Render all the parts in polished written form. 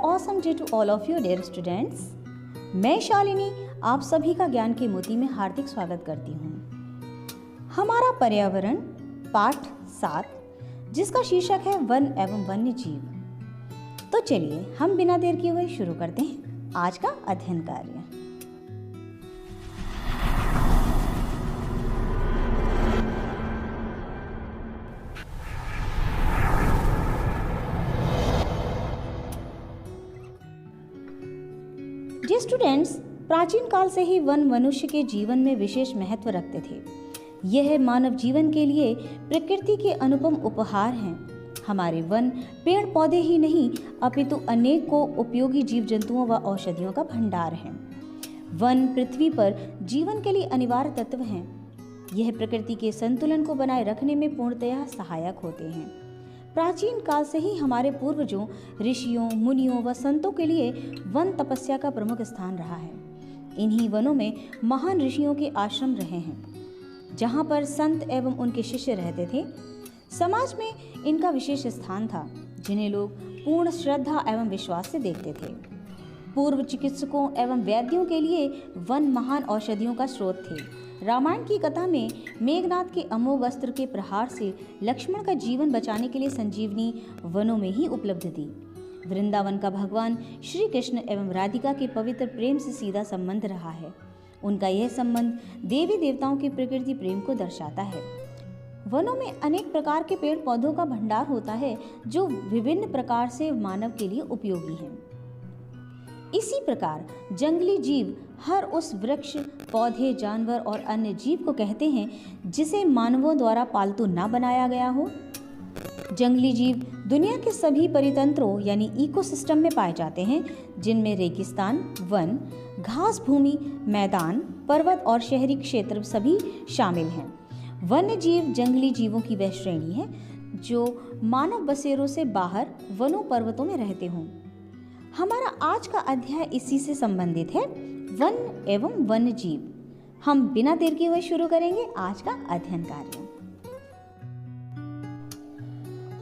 Awesome day to all of you dear students. मैं शालिनी आप सभी का ज्ञान के मोती में हार्दिक स्वागत करती हूँ। हमारा पर्यावरण पाठ 7 जिसका शीर्षक है वन एवं वन्य जीव। तो चलिए हम बिना देर किए हुए शुरू करते हैं आज का अध्ययन कार्य। जी स्टूडेंट्स, प्राचीन काल से ही वन मनुष्य के जीवन में विशेष महत्व रखते थे। यह मानव जीवन के लिए प्रकृति के अनुपम उपहार हैं। हमारे वन पेड़ पौधे ही नहीं अपितु अनेकों उपयोगी जीव जंतुओं व औषधियों का भंडार हैं। वन पृथ्वी पर जीवन के लिए अनिवार्य तत्व हैं। यह प्रकृति के संतुलन को बनाए रखने में पूर्णतया सहायक होते हैं। प्राचीन काल से ही हमारे पूर्वजों, ऋषियों, मुनियों व संतों के लिए वन तपस्या का प्रमुख स्थान रहा है। इन्हीं वनों में महान ऋषियों के आश्रम रहे हैं, जहाँ पर संत एवं उनके शिष्य रहते थे। समाज में इनका विशेष स्थान था, जिन्हें लोग पूर्ण श्रद्धा एवं विश्वास से देखते थे। पूर्व चिकित्सकों एवं वैद्यों के लिए वन महान औषधियों का स्रोत थे। रामायण की कथा में मेघनाथ के अमोघ अस्त्र के प्रहार से लक्ष्मण का जीवन बचाने के लिए संजीवनी वनों में ही उपलब्ध थी। वृंदावन का भगवान श्री कृष्ण एवं राधिका के पवित्र प्रेम से सीधा संबंध रहा है। उनका यह संबंध देवी देवताओं के प्रकृति प्रेम को दर्शाता है। वनों में अनेक प्रकार के पेड़ पौधों का भंडार होता है, जो विभिन्न प्रकार से मानव के लिए उपयोगी हैं। इसी प्रकार जंगली जीव हर उस वृक्ष, पौधे, जानवर और अन्य जीव को कहते हैं जिसे मानवों द्वारा पालतू न बनाया गया हो। जंगली जीव दुनिया के सभी परितंत्रों यानी इकोसिस्टम में पाए जाते हैं, जिनमें रेगिस्तान, वन, घास भूमि, मैदान, पर्वत और शहरी क्षेत्र सभी शामिल हैं। वन्य जीव जंगली जीवों की वह श्रेणी है जो मानव बसेरों से बाहर वनों पर्वतों में रहते हों। हमारा आज का अध्याय इसी से संबंधित है, वन एवं वन्य जीव। हम बिना देर किए हुए शुरू करेंगे आज का अध्ययन कार्य।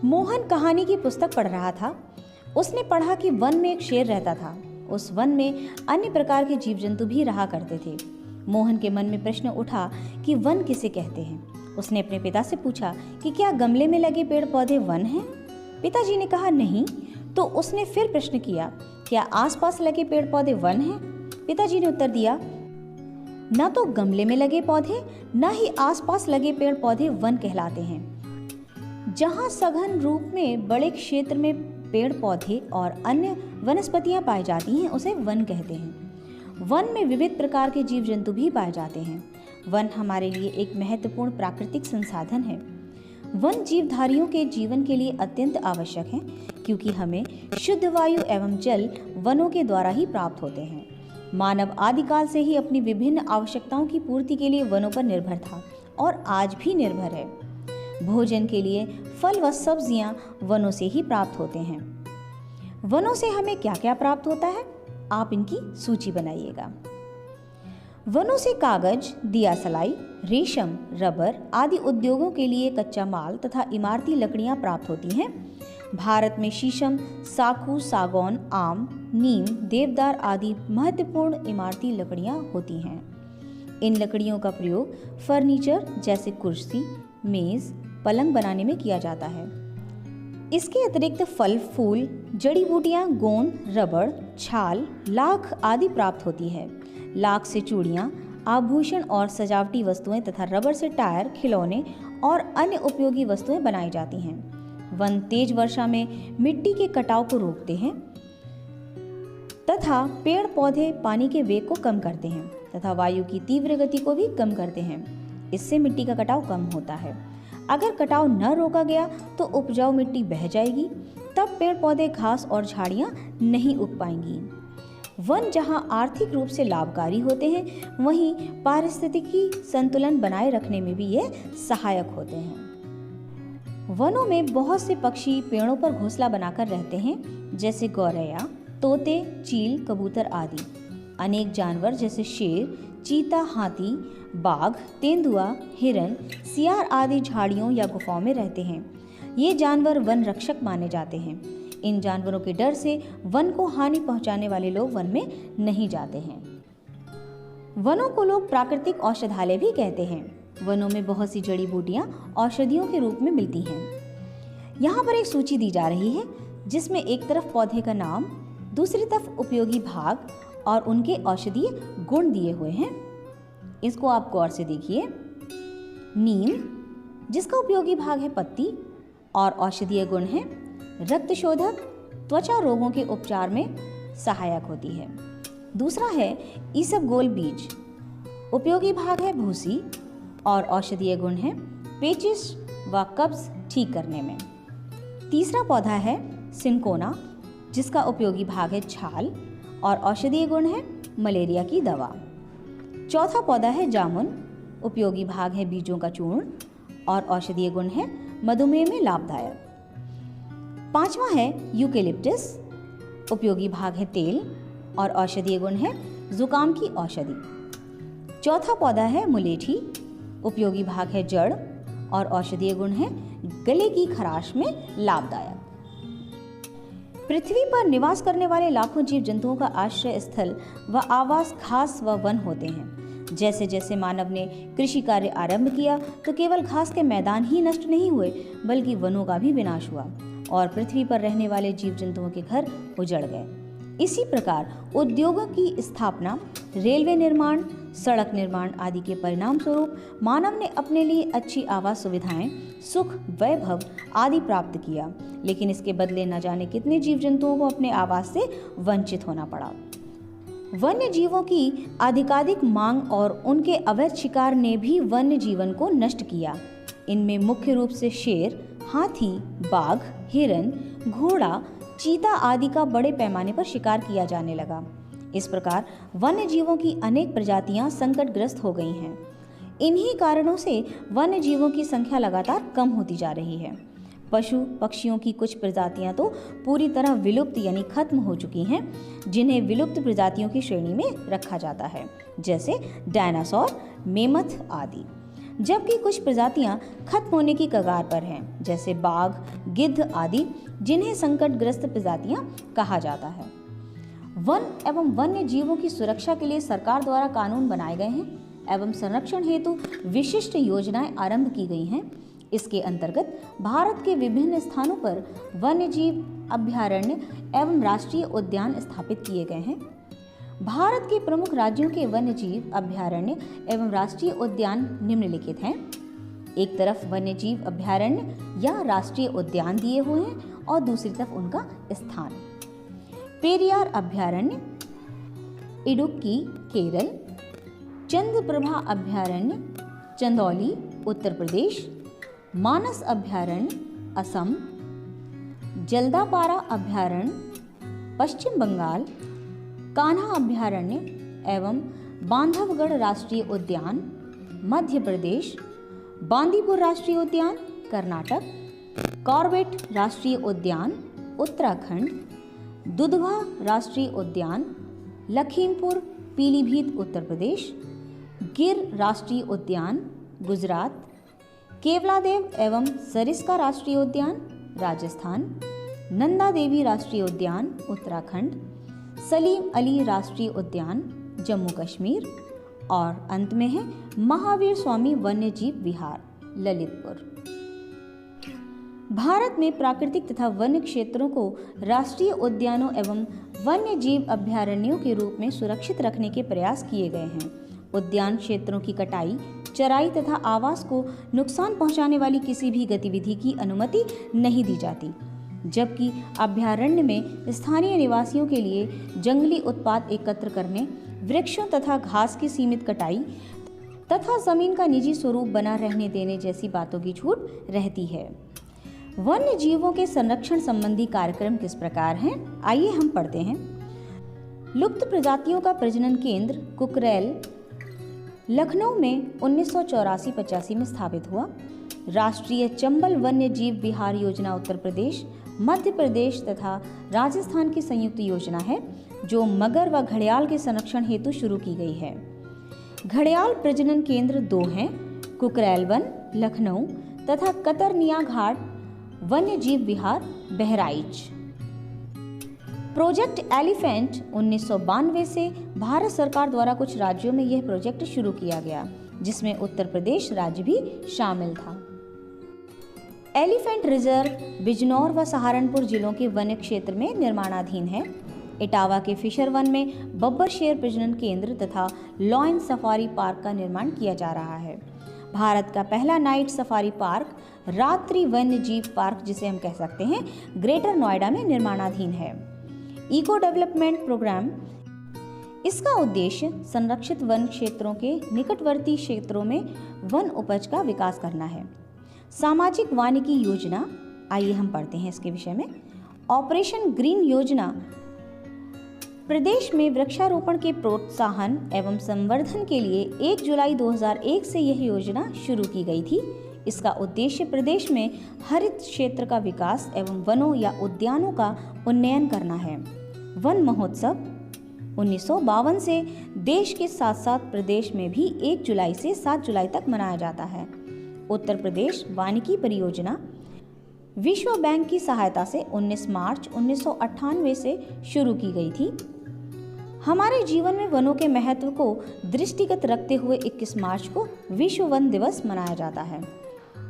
मोहन कहानी की पुस्तक पढ़ रहा था। उसने पढ़ा कि वन में एक शेर रहता था। उस वन में अन्य प्रकार के जीव जंतु भी रहा करते थे। मोहन के मन में प्रश्न उठा कि वन किसे कहते हैं। उसने अपने पिता से पूछा कि क्या गमले में लगे पेड़ पौधे वन हैं? पिताजी ने कहा नहीं। तो उसने फिर प्रश्न किया, क्या आसपास लगे पेड़ पौधे वन हैं? पिताजी ने उत्तर दिया, न तो गमले में लगे पौधे न ही आसपास लगे पेड़ पौधे वन कहलाते हैं। जहाँ सघन रूप में बड़े क्षेत्र में पेड़ पौधे और अन्य वनस्पतियां पाई जाती हैं, उसे वन कहते हैं। वन में विविध प्रकार के जीव जंतु भी पाए जाते हैं। वन हमारे लिए एक महत्वपूर्ण प्राकृतिक संसाधन है। वन जीवधारियों के जीवन के लिए अत्यंत आवश्यक है, क्योंकि हमें शुद्ध वायु एवं जल वनों के द्वारा ही प्राप्त होते हैं। मानव आदिकाल से ही अपनी विभिन्न आवश्यकताओं की पूर्ति के लिए वनों पर निर्भर था और आज भी निर्भर है। भोजन के लिए फल व सब्जियां वनों से ही प्राप्त होते हैं। वनों से हमें क्या क्या प्राप्त होता है, आप इनकी सूची बनाइएगा। वनों से कागज, दिया सलाई, रेशम, रबर आदि उद्योगों के लिए कच्चा माल तथा इमारती लकड़ियां प्राप्त होती हैं। भारत में शीशम, साखू, सागौन, आम, नीम, देवदार आदि महत्वपूर्ण इमारती लकड़ियां होती हैं। इन लकड़ियों का प्रयोग फर्नीचर जैसे कुर्सी, मेज, पलंग बनाने में किया जाता है। इसके अतिरिक्त फल, फूल, जड़ी बूटियां, गोंद, रबड़, छाल, लाख आदि प्राप्त होती है। लाख से चूड़ियाँ, आभूषण और सजावटी वस्तुएं तथा रबर से टायर, खिलौने और अन्य उपयोगी वस्तुएं बनाई जाती हैं। वन तेज वर्षा में मिट्टी के कटाव को रोकते हैं तथा पेड़ पौधे पानी के वेग को कम करते हैं तथा वायु की तीव्र गति को भी कम करते हैं। इससे मिट्टी का कटाव कम होता है। अगर कटाव न रोका गया तो उपजाऊ मिट्टी बह जाएगी, तब पेड़ पौधे, घास और झाड़ियाँ नहीं उग पाएंगी। वन जहां आर्थिक रूप से लाभकारी होते हैं, वहीं पारिस्थितिकी संतुलन बनाए रखने में भी ये सहायक होते हैं। वनों में बहुत से पक्षी पेड़ों पर घोंसला बनाकर रहते हैं, जैसे गौरैया, तोते, चील, कबूतर आदि। अनेक जानवर जैसे शेर, चीता, हाथी, बाघ, तेंदुआ, हिरन, सियार आदि झाड़ियों या गुफाओं में रहते हैं। ये जानवर वन रक्षक माने जाते हैं। इन जानवरों के डर से वन को हानि पहुंचाने वाले लोग वन में नहीं जाते हैं। वनों को लोग प्राकृतिक औषधालय भी कहते हैं। वनों में बहुत सी जड़ी बूटियां औषधियों के रूप में मिलती हैं। यहाँ पर एक सूची दी जा रही है जिसमें एक तरफ पौधे का नाम, दूसरी तरफ उपयोगी भाग और उनके औषधीय गुण दिए हुए हैं। इसको आप गौर से देखिए। नीम, जिसका उपयोगी भाग है पत्ती और औषधीय गुण है रक्तशोधक, त्वचा रोगों के उपचार में सहायक होती है। दूसरा है ईसबगोल बीज, उपयोगी भाग है भूसी और औषधीय गुण है पेचिश व कब्ज ठीक करने में। तीसरा पौधा है सिनकोना, जिसका उपयोगी भाग है छाल और औषधीय गुण है मलेरिया की दवा। चौथा पौधा है जामुन, उपयोगी भाग है बीजों का चूर्ण और औषधीय गुण है मधुमेह में लाभदायक। पांचवा है यूकेलिप्टस, उपयोगी भाग है तेल और औषधीय गुण है जुकाम की औषधि। चौथा पौधा है मुलेठी, उपयोगी भाग है जड़ और औषधीय गुण है गले की खराश में लाभदायक। पृथ्वी पर निवास करने वाले लाखों जीव जंतुओं का आश्रय स्थल व आवास घास व वन होते हैं। जैसे जैसे मानव ने कृषि कार्य आरंभ किया तो केवल घास के मैदान ही नष्ट नहीं हुए बल्कि वनों का भी विनाश हुआ और पृथ्वी पर रहने वाले जीव जंतुओं के घर उजड़ गए। इसी प्रकार उद्योगों की स्थापना, रेलवे निर्माण, सड़क निर्माण आदि के परिणाम स्वरूप मानव ने अपने लिए अच्छी आवास सुविधाएं, सुख, वैभव आदि प्राप्त किया, लेकिन इसके बदले न जाने कितने जीव जंतुओं को अपने आवास से वंचित होना पड़ा। वन्य जीवों की अधिकाधिक मांग और उनके अवैध शिकार ने भी वन्य जीवन को नष्ट किया। इनमें मुख्य रूप से शेर, हाथी, बाघ, हिरन, घोड़ा, चीता आदि का बड़े पैमाने पर शिकार किया जाने लगा। इस प्रकार वन्य जीवों की अनेक प्रजातियां संकटग्रस्त हो गई हैं। इन्हीं कारणों से वन्य जीवों की संख्या लगातार कम होती जा रही है। पशु पक्षियों की कुछ प्रजातियां तो पूरी तरह विलुप्त यानी खत्म हो चुकी हैं, जिन्हें विलुप्त प्रजातियों की श्रेणी में रखा जाता है, जैसे डायनासोर, मेमथ आदि। जबकि कुछ प्रजातियां खत्म होने की कगार पर हैं, जैसे बाघ, गिद्ध आदि, जिन्हें संकटग्रस्त प्रजातियां कहा जाता है। वन एवं वन्य जीवों की सुरक्षा के लिए सरकार द्वारा कानून बनाए गए हैं एवं संरक्षण हेतु विशिष्ट योजनाएं आरंभ की गई हैं। इसके अंतर्गत भारत के विभिन्न स्थानों पर वन्य जीव अभयारण्य एवं राष्ट्रीय उद्यान स्थापित किए गए हैं। भारत के प्रमुख राज्यों के वन्य जीव अभयारण्य एवं राष्ट्रीय उद्यान निम्नलिखित हैं। एक तरफ वन्य जीव अभयारण्य या राष्ट्रीय उद्यान दिए हुए हैं और दूसरी तरफ उनका स्थान। पेरियार अभयारण्य, इडुक्की केरल, चंद्रप्रभा अभयारण्य चंदौली उत्तर प्रदेश, मानस अभयारण्य असम, जल्दापारा अभयारण्य पश्चिम बंगाल, कान्हा अभयारण्य एवं बांधवगढ़ राष्ट्रीय उद्यान मध्य प्रदेश, बांदीपुर राष्ट्रीय उद्यान कर्नाटक, कॉर्बेट राष्ट्रीय उद्यान उत्तराखंड, दुधवा राष्ट्रीय उद्यान लखीमपुर पीलीभीत उत्तर प्रदेश, गिर राष्ट्रीय उद्यान गुजरात, केवलादेव एवं सरिस्का राष्ट्रीय उद्यान राजस्थान, नंदा देवी राष्ट्रीय उद्यान उत्तराखंड, सलीम अली राष्ट्रीय उद्यान जम्मू कश्मीर और अंत में है महावीर स्वामी वन्य जीव विहार ललितपुर। भारत में प्राकृतिक तथा वन्य क्षेत्रों को राष्ट्रीय उद्यानों एवं वन्य जीव अभयारण्यों के रूप में सुरक्षित रखने के प्रयास किए गए हैं। उद्यान क्षेत्रों की कटाई, चराई तथा आवास को नुकसान पहुंचाने वाली किसी भी गतिविधि की अनुमति नहीं दी जाती, जबकि अभयारण्य में स्थानीय निवासियों के लिए जंगली उत्पाद एकत्र करने, वृक्षों तथा घास की सीमित कटाई तथा जमीन का निजी स्वरूप बना रहने देने जैसी बातों की छूट रहती है। वन्य जीवों के संरक्षण संबंधी कार्यक्रम किस प्रकार हैं, आइए हम पढ़ते हैं। लुप्त प्रजातियों का प्रजनन केंद्र कुकरेल लखनऊ में 1984-85 में स्थापित हुआ। राष्ट्रीय चंबल वन्य जीव विहार योजना उत्तर प्रदेश, मध्य प्रदेश तथा राजस्थान की संयुक्त योजना है, जो मगर व घड़ियाल के संरक्षण हेतु शुरू की गई है। घड़ियाल प्रजनन केंद्र 2 हैं, कुकरेल वन लखनऊ तथा कतरनिया घाट वन्य जीव विहार बहराइच। प्रोजेक्ट एलिफेंट 1992 से भारत सरकार द्वारा कुछ राज्यों में यह प्रोजेक्ट शुरू किया गया, जिसमें उत्तर प्रदेश राज्य भी शामिल था। एलिफेंट रिजर्व बिजनौर व सहारनपुर जिलों के वन क्षेत्र में निर्माणाधीन है। इटावा के फिशर वन में बब्बर शेर प्रजनन केंद्र तथा लॉयन सफारी पार्क का निर्माण किया जा रहा है। भारत का पहला नाइट सफारी पार्क रात्रि वन्य जीव पार्क, जिसे हम कह सकते हैं, ग्रेटर नोएडा में निर्माणाधीन है। इको डेवलपमेंट प्रोग्राम, इसका उद्देश्य संरक्षित वन क्षेत्रों के निकटवर्ती क्षेत्रों में वन उपज का विकास करना है। सामाजिक वानिकी योजना, आइए हम पढ़ते हैं इसके विषय में। ऑपरेशन ग्रीन योजना प्रदेश में वृक्षारोपण के प्रोत्साहन एवं संवर्धन के लिए 1 जुलाई 2001 से यह योजना शुरू की गई थी। इसका उद्देश्य प्रदेश में हरित क्षेत्र का विकास एवं वनों या उद्यानों का उन्नयन करना है। वन महोत्सव 1952 से देश के साथ साथ प्रदेश में भी 1 जुलाई से 7 जुलाई तक मनाया जाता है। उत्तर प्रदेश वानिकी परियोजना विश्व बैंक की सहायता से 19 मार्च 1998 से शुरू की गई थी। हमारे जीवन में वनों के महत्व को दृष्टिगत रखते हुए 21 मार्च को विश्व वन दिवस मनाया जाता है।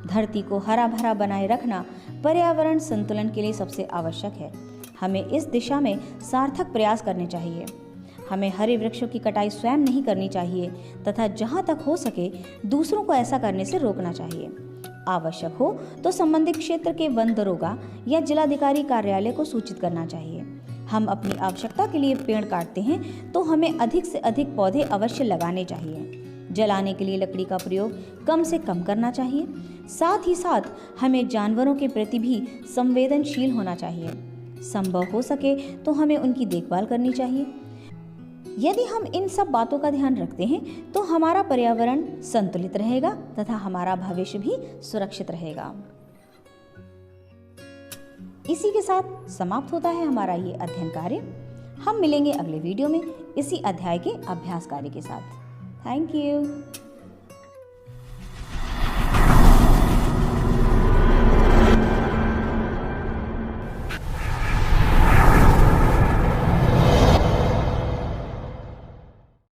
धरती को हरा भरा बनाए रखना पर्यावरण संतुलन के लिए सबसे आवश्यक है। हमें इस दिशा में सार्थक प्रयास करने चाहिए। हमें हरे वृक्षों की कटाई स्वयं नहीं करनी चाहिए तथा जहाँ तक हो सके दूसरों को ऐसा करने से रोकना चाहिए। आवश्यक हो तो संबंधित क्षेत्र के वन दरोगा या जिलाधिकारी कार्यालय को सूचित करना चाहिए। हम अपनी आवश्यकता के लिए पेड़ काटते हैं तो हमें अधिक से अधिक पौधे अवश्य लगाने चाहिए। जलाने के लिए लकड़ी का प्रयोग कम से कम करना चाहिए। साथ ही साथ हमें जानवरों के प्रति भी संवेदनशील होना चाहिए। संभव हो सके तो हमें उनकी देखभाल करनी चाहिए। यदि हम इन सब बातों का ध्यान रखते हैं तो हमारा पर्यावरण संतुलित रहेगा तथा हमारा भविष्य भी सुरक्षित रहेगा। इसी के साथ समाप्त होता है हमारा ये अध्ययन कार्य। हम मिलेंगे अगले वीडियो में इसी अध्याय के अभ्यास कार्य के साथ। Thank you.